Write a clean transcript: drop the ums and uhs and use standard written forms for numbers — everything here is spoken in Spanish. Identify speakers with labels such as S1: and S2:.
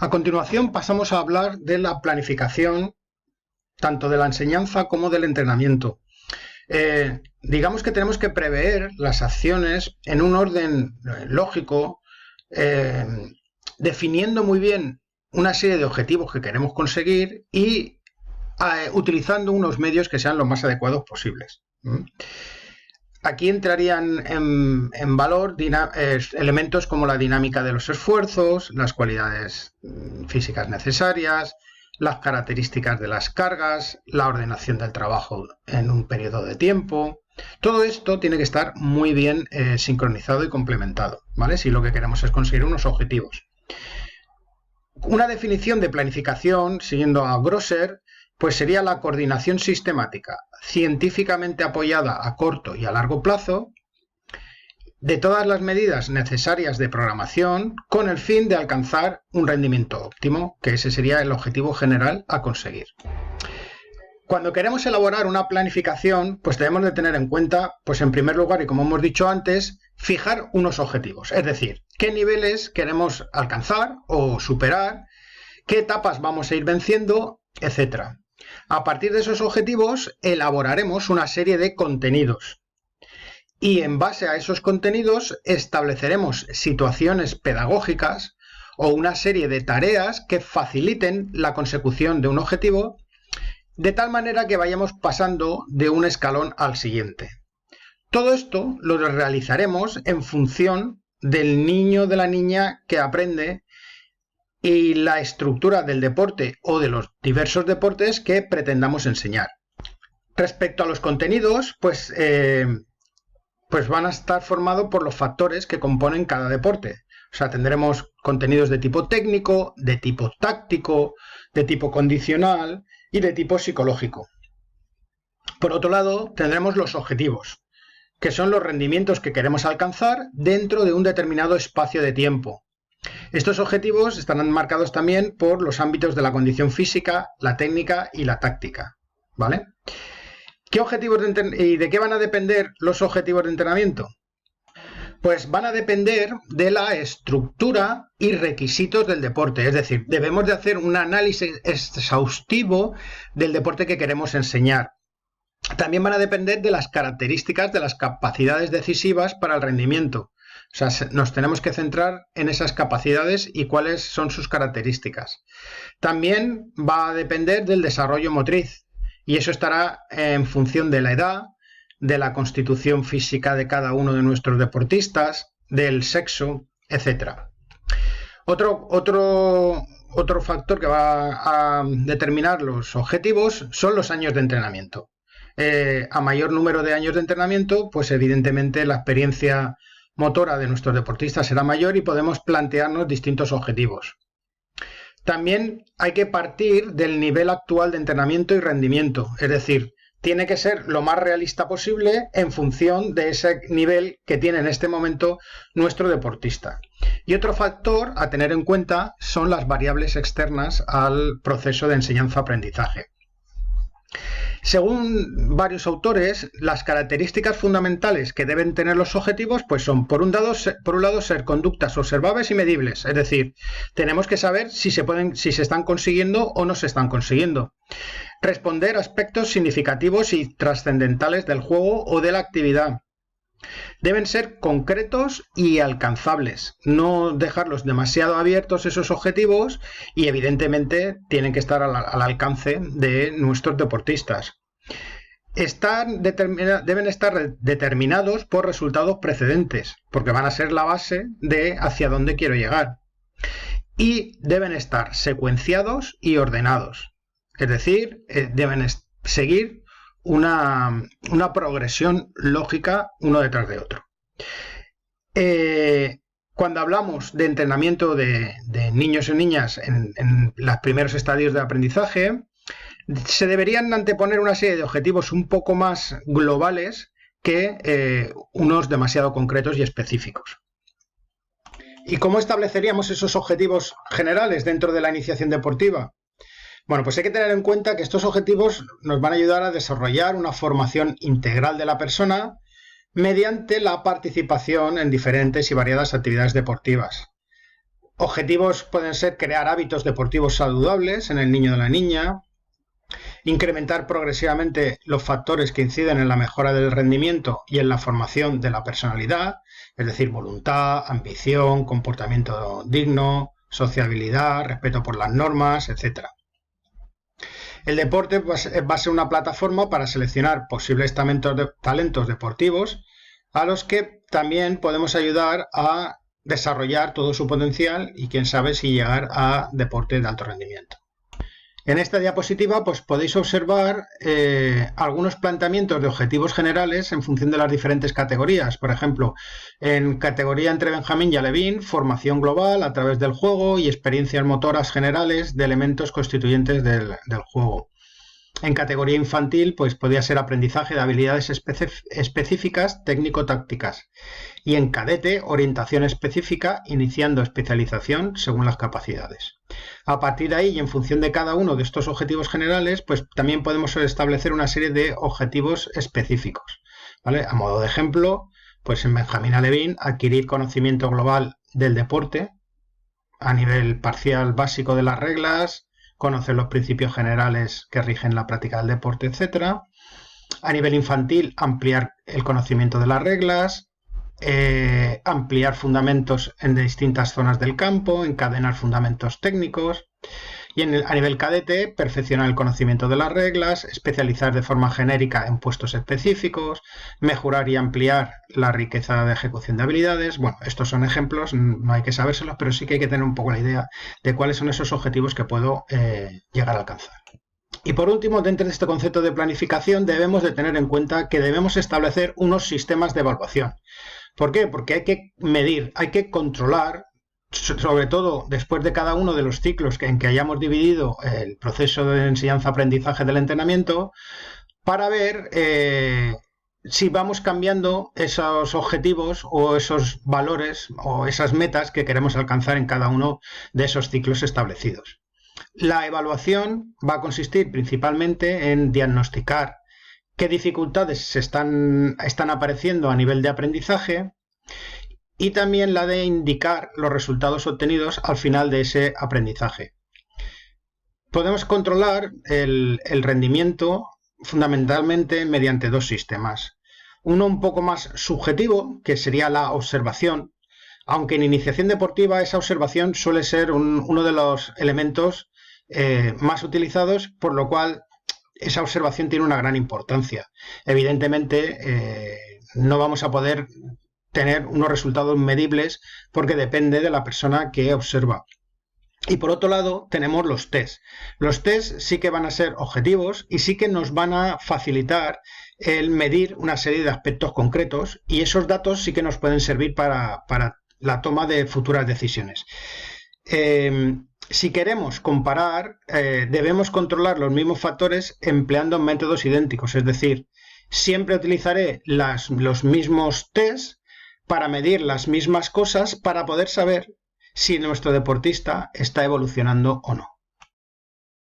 S1: A continuación pasamos a hablar de la planificación tanto de la enseñanza como del entrenamiento. Digamos que tenemos que prever las acciones en un orden lógico, definiendo muy bien una serie de objetivos que queremos conseguir y utilizando unos medios que sean lo más adecuados posibles. Aquí entrarían en valor elementos como la dinámica de los esfuerzos, las cualidades físicas necesarias, las características de las cargas, la ordenación del trabajo en un periodo de tiempo. Todo esto tiene que estar muy bien sincronizado y complementado, ¿vale? Si lo que queremos es conseguir unos objetivos. Una definición de planificación, siguiendo a Grosser, pues sería la coordinación sistemática, científicamente apoyada a corto y a largo plazo, de todas las medidas necesarias de programación con el fin de alcanzar un rendimiento óptimo, que ese sería el objetivo general a conseguir. Cuando queremos elaborar una planificación, pues debemos de tener en cuenta, pues en primer lugar, y como hemos dicho antes, fijar unos objetivos, es decir, qué niveles queremos alcanzar o superar, qué etapas vamos a ir venciendo, etc. A partir de esos objetivos elaboraremos una serie de contenidos y en base a esos contenidos estableceremos situaciones pedagógicas o una serie de tareas que faciliten la consecución de un objetivo de tal manera que vayamos pasando de un escalón al siguiente. Todo esto lo realizaremos en función del niño o de la niña que aprende y la estructura del deporte o de los diversos deportes que pretendamos enseñar. Respecto a los contenidos, pues van a estar formados por los factores que componen cada deporte. O sea, tendremos contenidos de tipo técnico, de tipo táctico, de tipo condicional y de tipo psicológico. Por otro lado, tendremos los objetivos, que son los rendimientos que queremos alcanzar dentro de un determinado espacio de tiempo. Estos objetivos estarán marcados también por los ámbitos de la condición física, la técnica y la táctica, ¿vale? ¿Qué objetivos y de qué van a depender los objetivos de entrenamiento? Pues van a depender de la estructura y requisitos del deporte. Es decir, debemos de hacer un análisis exhaustivo del deporte que queremos enseñar. También van a depender de las características de las capacidades decisivas para el rendimiento. O sea, nos tenemos que centrar en esas capacidades y cuáles son sus características. También va a depender del desarrollo motriz. Y eso estará en función de la edad, de la constitución física de cada uno de nuestros deportistas, del sexo, etc. Otro factor que va a determinar los objetivos son los años de entrenamiento. A mayor número de años de entrenamiento, pues evidentemente la experiencia motora de nuestros deportistas será mayor y podemos plantearnos distintos objetivos. También hay que partir del nivel actual de entrenamiento y rendimiento, es decir, tiene que ser lo más realista posible en función de ese nivel que tiene en este momento nuestro deportista. Y otro factor a tener en cuenta son las variables externas al proceso de enseñanza-aprendizaje. Según varios autores, las características fundamentales que deben tener los objetivos pues son, por un lado, ser conductas observables y medibles. Es decir, tenemos que saber si se están consiguiendo o no se están consiguiendo. Responder a aspectos significativos y trascendentales del juego o de la actividad. Deben ser concretos y alcanzables, no dejarlos demasiado abiertos esos objetivos y evidentemente tienen que estar al alcance de nuestros deportistas. Deben estar determinados por resultados precedentes, porque van a ser la base de hacia dónde quiero llegar. Y deben estar secuenciados y ordenados, es decir, deben seguir una progresión lógica uno detrás de otro. Cuando hablamos de entrenamiento de niños y niñas en los primeros estadios de aprendizaje, se deberían anteponer una serie de objetivos un poco más globales que unos demasiado concretos y específicos. ¿Y cómo estableceríamos esos objetivos generales dentro de la iniciación deportiva? Bueno, pues hay que tener en cuenta que estos objetivos nos van a ayudar a desarrollar una formación integral de la persona mediante la participación en diferentes y variadas actividades deportivas. Objetivos pueden ser crear hábitos deportivos saludables en el niño o la niña, incrementar progresivamente los factores que inciden en la mejora del rendimiento y en la formación de la personalidad, es decir, voluntad, ambición, comportamiento digno, sociabilidad, respeto por las normas, etc. El deporte va a ser una plataforma para seleccionar posibles talentos deportivos a los que también podemos ayudar a desarrollar todo su potencial y quién sabe si llegar a deporte de alto rendimiento. En esta diapositiva pues podéis observar algunos planteamientos de objetivos generales en función de las diferentes categorías. Por ejemplo, en categoría entre Benjamín y Alevín, formación global a través del juego y experiencias motoras generales de elementos constituyentes del juego. En categoría infantil, pues podría ser aprendizaje de habilidades específicas técnico-tácticas. Y en cadete, orientación específica, iniciando especialización según las capacidades. A partir de ahí, y en función de cada uno de estos objetivos generales, pues también podemos establecer una serie de objetivos específicos, ¿vale? A modo de ejemplo, pues en Benjamín Alevín, adquirir conocimiento global del deporte, a nivel parcial básico de las reglas, conocer los principios generales que rigen la práctica del deporte, etc. A nivel infantil, ampliar el conocimiento de las reglas, ampliar fundamentos en distintas zonas del campo, encadenar fundamentos técnicos. Y a nivel cadete, perfeccionar el conocimiento de las reglas, especializar de forma genérica en puestos específicos, mejorar y ampliar la riqueza de ejecución de habilidades. Bueno, estos son ejemplos, no hay que sabérselos, pero sí que hay que tener un poco la idea de cuáles son esos objetivos que puedo llegar a alcanzar. Y por último, dentro de este concepto de planificación, debemos de tener en cuenta que debemos establecer unos sistemas de evaluación. ¿Por qué? Porque hay que medir, hay que controlar, sobre todo después de cada uno de los ciclos en que hayamos dividido el proceso de enseñanza-aprendizaje del entrenamiento, para ver si vamos cambiando esos objetivos o esos valores o esas metas que queremos alcanzar en cada uno de esos ciclos establecidos. La evaluación va a consistir principalmente en diagnosticar qué dificultades están apareciendo a nivel de aprendizaje y también la de indicar los resultados obtenidos al final de ese aprendizaje. Podemos controlar el rendimiento fundamentalmente mediante dos sistemas. Uno un poco más subjetivo, que sería la observación, aunque en iniciación deportiva esa observación suele ser uno de los elementos más utilizados, por lo cual esa observación tiene una gran importancia. Evidentemente no vamos a poder tener unos resultados medibles porque depende de la persona que observa. Y por otro lado tenemos los test. Los test sí que van a ser objetivos y sí que nos van a facilitar el medir una serie de aspectos concretos y esos datos sí que nos pueden servir para la toma de futuras decisiones. Si queremos comparar, debemos controlar los mismos factores empleando métodos idénticos, es decir, siempre utilizaré los mismos tests para medir las mismas cosas para poder saber si nuestro deportista está evolucionando o no.